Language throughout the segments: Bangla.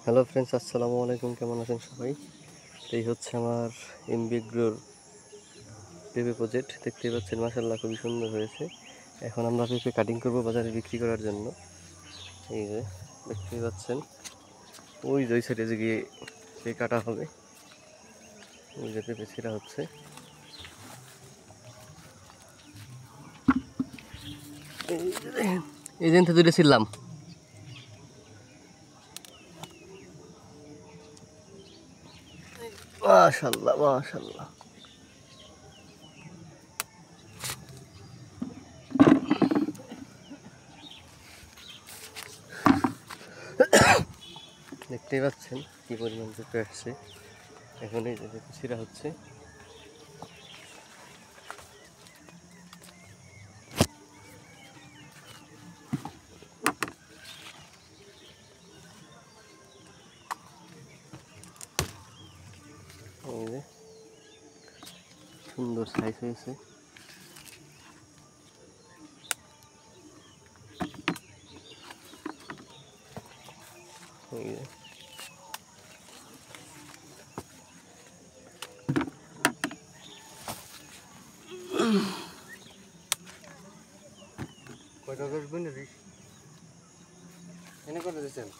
হ্যালো ফ্রেন্ডস, আসসালামু আলাইকুম। কেমন আছেন সবাই? এই হচ্ছে আমার এমবিগ্রোর পেঁপে প্রজেক্ট। দেখতেই পাচ্ছেন, মাশাআল্লাহ খুবই সুন্দর হয়েছে। এখন আমরা পেঁপে কাটিং করব বাজারে বিক্রি করার জন্য। এই যে দেখতেই পাচ্ছেন, ওই যে ওই সাইডে যে গিয়ে সেই কাটা হবে, ওই যে পেঁপে ছিঁড়া হচ্ছে। এই দিন থেকে দুটো ছিলাম। মাশাআল্লাহ মাশাআল্লাহ। দেখতেই পাচ্ছেন কি পরিমাণ পেঁপে আসছে। এখন এই যে পেঁপে ছিঁড়া হচ্ছে। এই যে সুন্দর সাইজ হয়েছে। এই যে কয়টা বেচবেন রে? এনে কত দিচ্ছেন?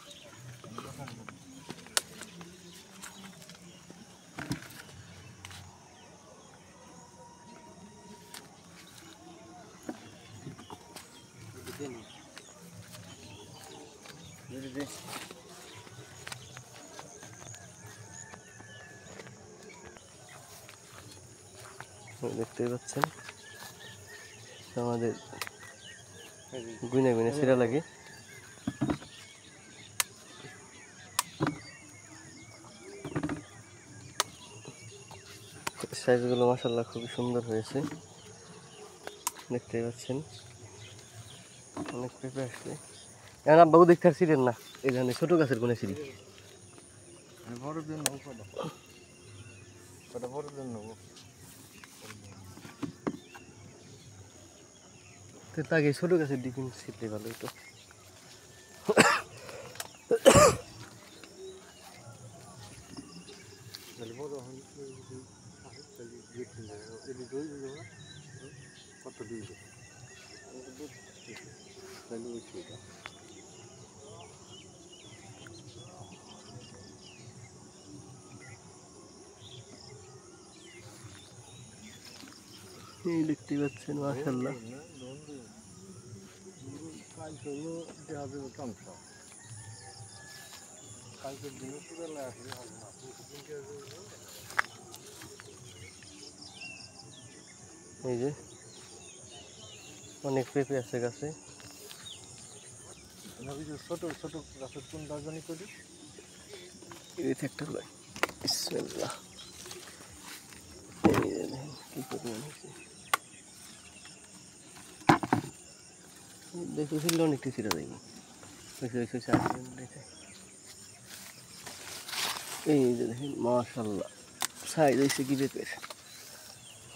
দেখতেই পাচ্ছেন আমাদের গুনে গুনে ছিঁড়া লাগে। সাইজগুলো মাশাআল্লাহ খুবই সুন্দর হয়েছে। দেখতেই পাচ্ছেন অনেক পেঁপে আসছে। এখন আব্বাবু দেখতে আর ছিলেন না, এখানে ছোট গাছের গুনে ছিঁড়ি। তাকে ছোট গাছের দিকে ছিঁড়লে ভালো হতো। এই দেখতেই পাচ্ছেন মাশাআল্লাহ। এই যে অনেক পেঁপে আছে গাছে। ছোট ছোট গাছের কোন দার্জনি করি এই একটা লাই বিসমিল্লাহ। এই যে দেখেন কি পরিমাণ হয়েছে। দেখে ফেললে অনেকটা ছিঁড়া যায়নি। এই যে দেখেন মাশাআল্লাহ সাইজ হয়েছে কি পেঁপের,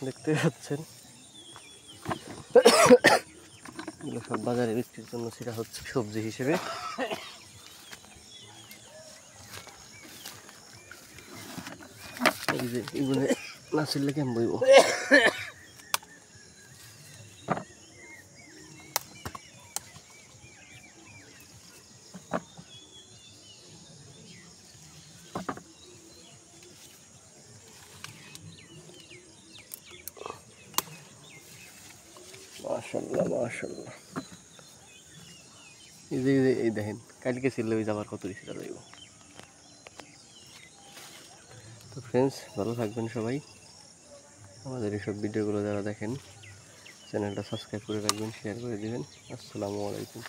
দেখতে পাচ্ছেন। এগুলো সব বাজারে বিক্রির জন্য সেটা হচ্ছে সবজি হিসেবে। এই যে এগুলো না ছিললে কেমন বইব। মাশাআল্লাহ মাশাআল্লাহ। এই দেখেন কালকে ছিল ওই যাবার কত রিক্সা যাইব। তো ফ্রেন্ডস, ভালো থাকবেন সবাই। আমাদের এইসব ভিডিওগুলো যারা দেখেন, চ্যানেলটা সাবস্ক্রাইব করে রাখবেন, শেয়ার করে দিবেন। আসসালামু আলাইকুম।